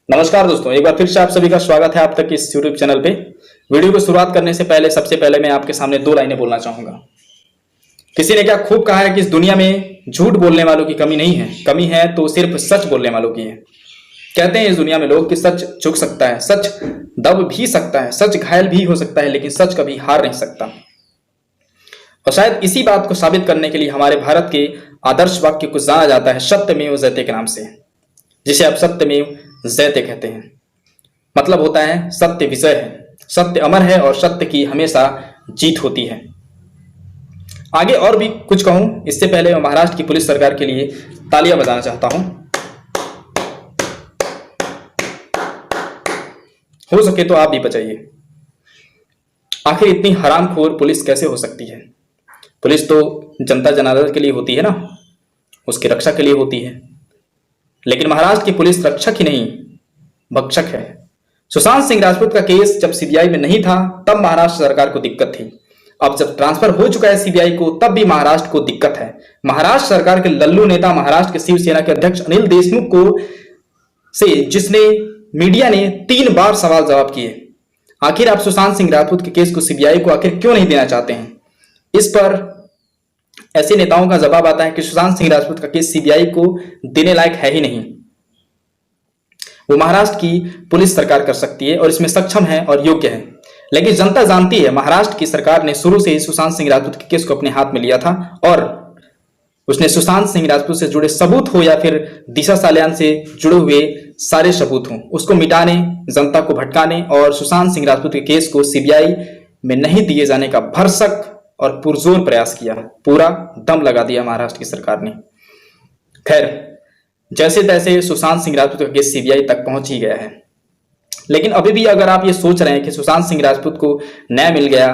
नमस्कार दोस्तों, एक बार फिर से आप सभी का स्वागत है आप तक इस YouTube चैनल पे। वीडियो को शुरुआत करने से पहले सबसे पहले मैं आपके सामने दो लाइनें बोलना चाहूंगा। किसी ने क्या खूब कहा है कि इस दुनिया में झूठ बोलने वालों की कमी नहीं है, कमी है तो सिर्फ सच बोलने वालों की है। कहते हैं इस दुनिया में लोग कि सच झुक सकता है, सच दब भी सकता है, सच घायल भी हो सकता है, लेकिन सच कभी हार नहीं सकता। और शायद इसी बात को साबित करने के लिए हमारे भारत के आदर्श वाक्य को जाना जाता है सत्यमेव जयते के नाम से, जिसे आप सत्यमेव जयते कहते हैं। मतलब होता है सत्य विजय है, सत्य अमर है और सत्य की हमेशा जीत होती है। आगे और भी कुछ कहूं इससे पहले मैं महाराष्ट्र की पुलिस सरकार के लिए तालियां बजाना चाहता हूं। हो सके तो आप भी बजाइए। आखिर इतनी हरामखोर पुलिस कैसे हो सकती है? पुलिस तो जनता जनार्दन के लिए होती है ना, उसकी रक्षा के लिए होती है। लेकिन महाराष्ट्र की पुलिस रक्षक ही नहीं, भक्षक है। सुशांत सिंह राजपूत का केस जब सीबीआई में नहीं था तब महाराष्ट्र सरकार को दिक्कत थी। अब जब ट्रांसफर हो चुका है सीबीआई को तब भी महाराष्ट्र को दिक्कत है। महाराष्ट्र सरकार के लल्लू नेता, महाराष्ट्र के शिवसेना के अध्यक्ष अनिल देशमुख को से जिसने मीडिया ने 3 बार सवाल जवाब किए, आखिर आप सुशांत सिंह राजपूत के केस को सीबीआई को आखिर क्यों नहीं देना चाहते हैं? इस पर ऐसे नेताओं का जवाब आता है कि सुशांत सिंह राजपूत का केस सीबीआई को देने लायक है ही नहीं। वो महाराष्ट्र की पुलिस सरकार कर सकती है और इसमें सक्षम है और योग्य है। लेकिन जनता जानती है महाराष्ट्र की सरकार ने शुरू से ही सुशांत सिंह राजपूत के केस को अपने हाथ में लिया था और उसने सुशांत सिंह राजपूत से जुड़े सबूत हो या फिर दिशा सालियान से जुड़े हुए सारे सबूत हों, उसको मिटाने, जनता को भटकाने और सुशांत सिंह राजपूत के केस को सीबीआई में नहीं दिए जाने का भरसक और पुरजोर प्रयास किया। पूरा दम लगा दिया महाराष्ट्र की सरकार ने। खैर, जैसे तैसे सुशांत सिंह राजपूत का केस सीबीआई तक पहुंच ही गया है। लेकिन अभी भी अगर आप ये सोच रहे हैं कि सुशांत सिंह राजपूत को न्याय मिल गया,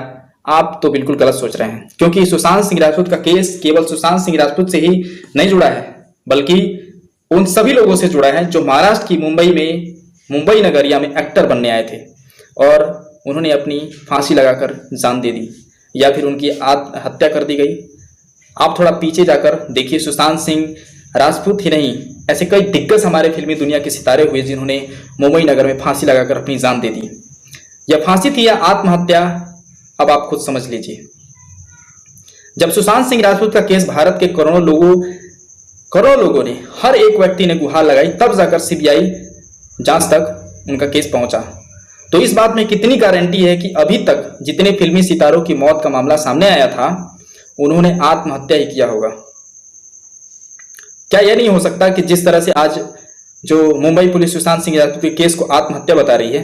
आप तो बिल्कुल गलत सोच रहे हैं। क्योंकि सुशांत सिंह राजपूत का केस केवल सुशांत सिंह राजपूत से ही नहीं जुड़ा है, बल्कि उन सभी लोगों से जुड़ा है जो महाराष्ट्र की मुंबई नगरिया में एक्टर बनने आए थे और उन्होंने अपनी फांसी लगाकर जान दे दी या फिर उनकी हत्या कर दी गई। आप थोड़ा पीछे जाकर देखिए, सुशांत सिंह राजपूत ही नहीं, ऐसे कई दिग्गज हमारे फिल्मी दुनिया के सितारे हुए जिन्होंने मुंबई नगर में फांसी लगाकर अपनी जान दे दी। यह फांसी थी या आत्महत्या, अब आप खुद समझ लीजिए। जब सुशांत सिंह राजपूत का केस भारत के करोड़ों लोगों ने, हर एक व्यक्ति ने गुहार लगाई, तब जाकर सीबीआई जांच तक उनका केस पहुंचा। तो इस बात में कितनी गारंटी है कि अभी तक जितने फिल्मी सितारों की मौत का मामला सामने आया था उन्होंने आत्महत्या ही किया होगा? क्या यह नहीं हो सकता कि जिस तरह से आज जो मुंबई पुलिस सुशांत सिंह राजपूत के केस को आत्महत्या बता रही है,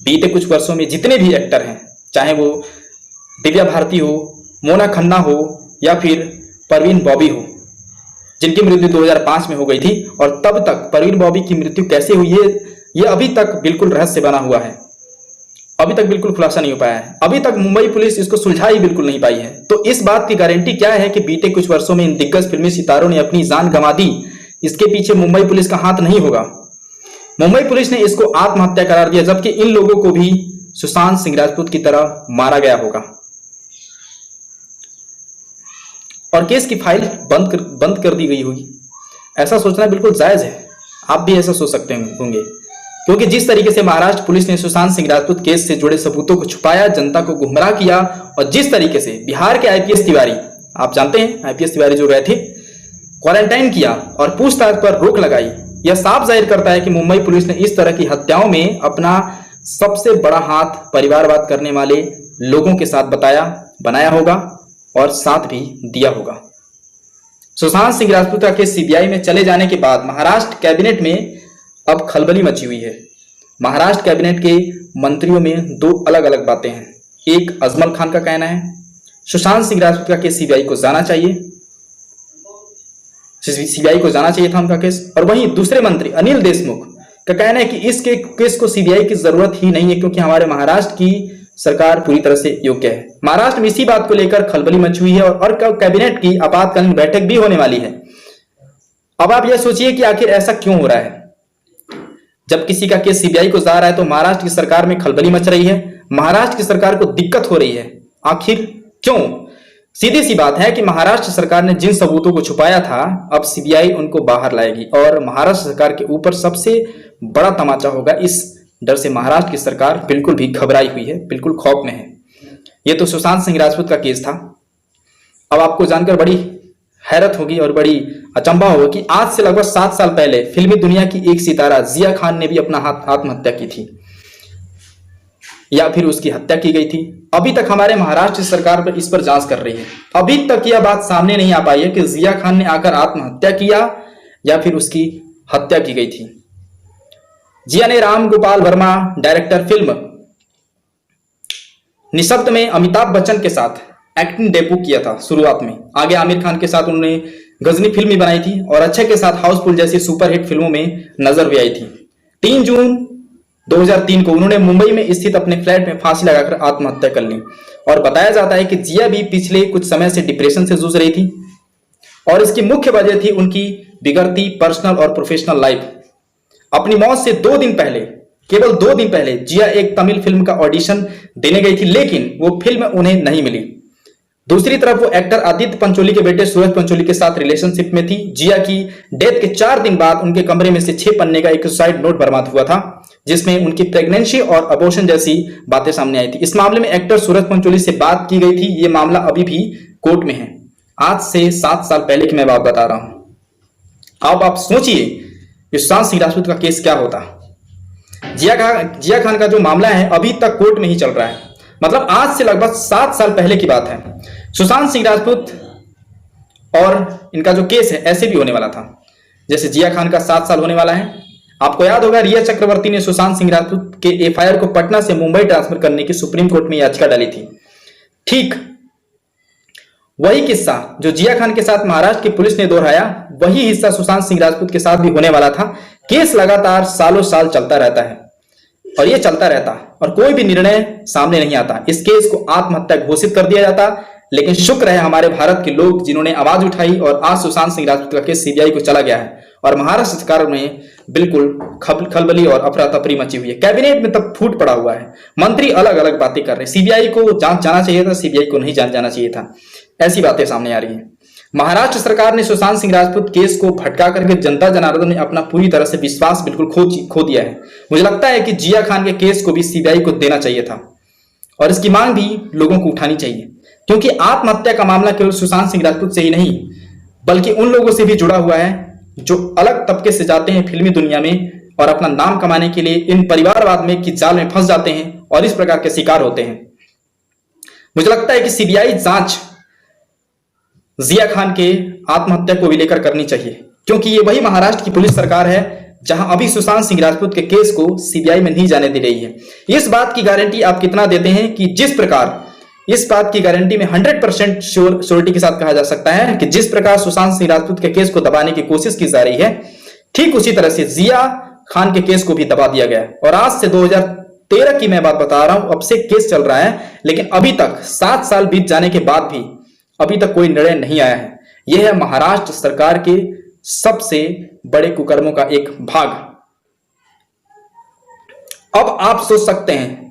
बीते कुछ वर्षों में जितने भी एक्टर हैं, चाहे वो दिव्या भारती हो, मोना खन्ना हो या फिर परवीन बॉबी हो, जिनकी मृत्यु 2005 में हो गई थी, और तब तक परवीन बॉबी की मृत्यु कैसे हुई है ये अभी तक बिल्कुल रहस्य बना हुआ है, अभी तक बिल्कुल खुलासा नहीं हो पाया है। अभी तक मुंबई पुलिस इसको सुलझा ही बिल्कुल नहीं पाई है। तो इस बात की गारंटी क्या है कि बीते कुछ वर्षों में इन दिग्गज फिल्मी सितारों ने अपनी जान गंवा दी, इसके पीछे मुंबई पुलिस का हाथ नहीं होगा? मुंबई पुलिस ने इसको आत्महत्या करार दिया, जबकि इन लोगों को भी सुशांत सिंह राजपूत की तरह मारा गया होगा और केस की फाइल बंद कर दी गई होगी। ऐसा सोचना बिल्कुल जायज है, आप भी ऐसा सोच सकते होंगे, क्योंकि जिस तरीके से महाराष्ट्र पुलिस ने सुशांत सिंह राजपूत केस से जुड़े सबूतों को छुपाया, जनता को गुमराह किया, और जिस तरीके से बिहार के आईपीएस तिवारी, आप जानते हैं आईपीएस तिवारी जो गए थे, क्वारंटाइन किया और पूछताछ पर रोक लगाई, यह साफ जाहिर करता है कि मुंबई पुलिस ने इस तरह की हत्याओं में अपना सबसे बड़ा हाथ परिवारवाद करने वाले लोगों के साथ बनाया होगा और साथ भी दिया होगा। सुशांत सिंह राजपूत का केस सीबीआई में चले जाने के बाद महाराष्ट्र कैबिनेट में अब खलबली मची हुई है। महाराष्ट्र कैबिनेट के मंत्रियों में 2 अलग-अलग बातें हैं। एक, अजमल खान का कहना है सुशांत सिंह राजपूत का केस सीबीआई को जाना चाहिए, सीबीआई को जाना चाहिए था उनका केस, और वहीं दूसरे मंत्री अनिल देशमुख का कहना है कि इस केस को सीबीआई की जरूरत ही नहीं है क्योंकि हमारे महाराष्ट्र की सरकार पूरी तरह से योग्य है। महाराष्ट्र में इसी बात को लेकर खलबली मची हुई है और कैबिनेट की आपातकालीन बैठक भी होने वाली है। अब आप यह सोचिए कि आखिर ऐसा क्यों हो रहा है? जब किसी का केस सीबीआई को जा रहा है तो महाराष्ट्र की सरकार में खलबली मच रही है, महाराष्ट्र की सरकार को दिक्कत हो रही है। आखिर क्यों? सीधी सी बात है कि महाराष्ट्र सरकार ने जिन सबूतों को छुपाया था, अब सीबीआई उनको बाहर लाएगी और महाराष्ट्र सरकार के ऊपर सबसे बड़ा तमाचा होगा। इस डर से महाराष्ट्र की सरकार बिल्कुल भी घबराई हुई है, बिल्कुल खौफ में है। ये तो सुशांत सिंह राजपूत का केस था। अब आपको जानकर बड़ी हैरत होगी और बड़ी अचंभा होगा कि आज से लगभग 7 साल पहले फिल्मी दुनिया की एक सितारा जिया खान ने भी अपना आत्महत्या की थी या फिर उसकी हत्या की गई थी। अभी तक हमारे महाराष्ट्र सरकार पर इस पर जांच कर रही है। अभी तक यह बात सामने नहीं आ पाई है कि जिया खान ने आकर आत्महत्या किया या फिर उसकी हत्या की गई थी। जिया ने राम गोपाल वर्मा डायरेक्टर फिल्म निशब्द में अमिताभ बच्चन के साथ एक्टिंग डेब्यू किया था शुरुआत में। आगे आमिर खान के साथ उन्होंने गजनी फिल्म भी बनाई थी और अक्षय के साथ हाउसफुल जैसी सुपरहिट फिल्मों में नजर भी आई थी। 3 जून 2003 को उन्होंने मुंबई में स्थित अपने फ्लैट में फांसी लगाकर आत्महत्या कर ली और बताया जाता है कि जिया भी पिछले कुछ समय से डिप्रेशन से जूझ रही थी और इसकी मुख्य वजह थी उनकी बिगड़ती पर्सनल और प्रोफेशनल लाइफ। अपनी मौत से 2 दिन पहले, केवल 2 दिन पहले जिया एक तमिल फिल्म का ऑडिशन देने गई थी, लेकिन वो फिल्म उन्हें नहीं मिली। दूसरी तरफ वो एक्टर आदित्य पंचोली के बेटे सूरज पंचोली के साथ रिलेशनशिप में थी। जिया की डेथ के 4 दिन बाद उनके कमरे में से 6 पन्ने का एक सुसाइड नोट बरामद हुआ था जिसमें उनकी प्रेगनेंसी और अबॉर्शन जैसी बातें सामने आई थी। इस मामले में एक्टर सूरज पंचोली से बात की गई थी। ये मामला अभी भी कोर्ट में है। आज से 7 साल पहले की मैं बात बता रहा हूं। अब आप सोचिए सुशांत सिंह राजपूत का केस क्या होता। जिया खान का जो मामला है अभी तक कोर्ट में ही चल रहा है, मतलब आज से लगभग 7 साल पहले की बात है। सुशांत सिंह राजपूत और इनका जो केस है ऐसे भी होने वाला था जैसे जिया खान का 7 साल होने वाला है। आपको याद होगा रिया चक्रवर्ती ने सुशांत सिंह राजपूत के एफआईआर को पटना से मुंबई ट्रांसफर करने की सुप्रीम कोर्ट में याचिका डाली थी। ठीक वही किस्सा जो जिया खान के साथ महाराष्ट्र की पुलिस ने दोहराया, वही हिस्सा सुशांत सिंह राजपूत के साथ भी होने वाला था। केस लगातार सालों साल चलता रहता है और ये चलता रहता और कोई भी निर्णय सामने नहीं आता। इस केस को आत्महत्या घोषित कर दिया जाता, लेकिन शुक्र है हमारे भारत के लोग जिन्होंने आवाज उठाई और आज सुशांत सिंह राजपूत का केस सीबीआई को चला गया है और महाराष्ट्र सरकार में बिल्कुल खलबली और अफरा तफरी मची हुई है। कैबिनेट में तब फूट पड़ा हुआ है, मंत्री अलग अलग बातें कर रहे हैं। सीबीआई को जांच जाना चाहिए था, सीबीआई को नहीं जाना चाहिए था, ऐसी बातें सामने आ रही है। महाराष्ट्र सरकार ने सुशांत सिंह राजपूत केस को भटका करके जनता जनार्दन ने अपना पूरी तरह से विश्वास बिल्कुल खो दिया है। मुझे लगता है कि जिया खान के केस को भी सीबीआई को देना चाहिए था और इसकी मांग भी लोगों को उठानी चाहिए, क्योंकि आत्महत्या का मामला केवल सुशांत सिंह राजपूत से ही नहीं बल्कि उन लोगों से भी जुड़ा हुआ है जो अलग तबके से जाते हैं फिल्मी दुनिया में और अपना नाम कमाने के लिए इन परिवारवाद में की जाल में फंस जाते हैं और इस प्रकार के शिकार होते हैं। मुझे लगता है कि सीबीआई जांच जिया खान के आत्महत्या को भी लेकर करनी चाहिए, क्योंकि ये वही महाराष्ट्र की पुलिस सरकार है जहां अभी सुशांत सिंह राजपूत के केस को सीबीआई में नहीं जाने दे रही है। इस बात की गारंटी आप कितना देते हैं कि जिस प्रकार, इस बात की गारंटी में 100% श्योरिटी के साथ कहा जा सकता है कि जिस प्रकार सुशांत सिंह राजपूत के केस को दबाने की कोशिश की जा रही है, ठीक उसी तरह से जिया खान के केस को भी दबा दिया गया है। और आज से 2013 की मैं बात बता रहा हूं, अब से केस चल रहा है, लेकिन अभी तक 7 साल बीत जाने के बाद भी अभी तक कोई निर्णय नहीं आया है। यह है महाराष्ट्र सरकार के सबसे बड़े कुकर्मों का एक भाग। अब आप सोच सकते हैं,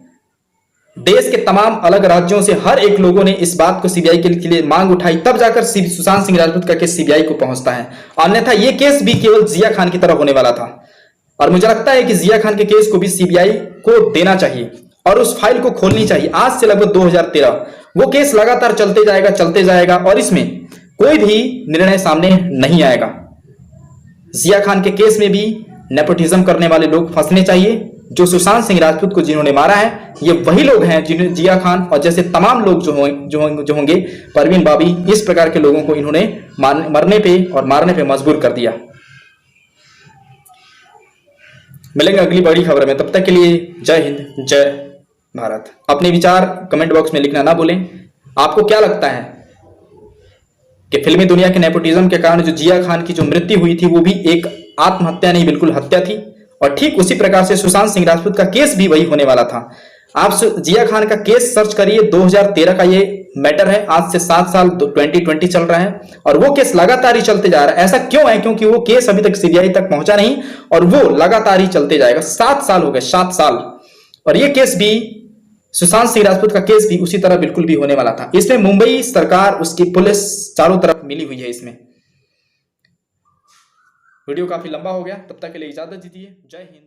देश के तमाम अलग राज्यों से हर एक लोगों ने इस बात को सीबीआई के लिए मांग उठाई, तब जाकर सुशांत सिंह राजपूत का केस सीबीआई को पहुंचता है। अन्यथा यह केस भी केवल जिया खान की तरह होने वाला था और मुझे लगता है कि जिया खान के केस को भी सीबीआई को देना चाहिए और उस फाइल को खोलनी चाहिए। आज से लगभग 2013 वो केस लगातार चलते जाएगा और इसमें कोई भी निर्णय सामने नहीं आएगा। जिया खान के केस में भी नेपोटिज्म करने वाले लोग फंसने चाहिए। जो सुशांत सिंह राजपूत को जिन्होंने मारा है, ये वही लोग हैं जिन्हें जिया खान और जैसे तमाम लोग जो होंगे, परवीन बाबी, इस प्रकार के लोगों को इन्होंने मरने पे और मारने पे मजबूर कर दिया। मिलेंगे अगली बड़ी खबर में, तब तक के लिए जय हिंद, जय भारत। अपने विचार कमेंट बॉक्स में लिखना ना भूलें। आपको क्या लगता है कि फिल्मी दुनिया के नेपोटिज्म के कारण जो जिया खान की जो मृत्यु हुई थी वो भी एक आत्महत्या नहीं बिल्कुल हत्या थी? और ठीक उसी प्रकार से सुशांत सिंह राजपूत का केस भी वही होने वाला था। आप जिया खान का केस सर्च करिए, 2013 का ये मैटर है। आज से 7 साल 2020 चल रहा है और वो केस लगातार ही चलते जा रहा है। ऐसा क्यों है? क्योंकि वो केस अभी तक सीबीआई तक पहुंचा नहीं और वो लगातार ही चलते जाएगा। 7 साल हो गए, 7 साल। और ये केस भी, सुशांत सिंह राजपूत का केस भी उसी तरह बिल्कुल भी होने वाला था। इसमें मुंबई सरकार, उसकी पुलिस चारों तरफ मिली हुई है इसमें। वीडियो काफी लंबा हो गया, तब तक के लिए इजाजत दीजिए। जय हिंद।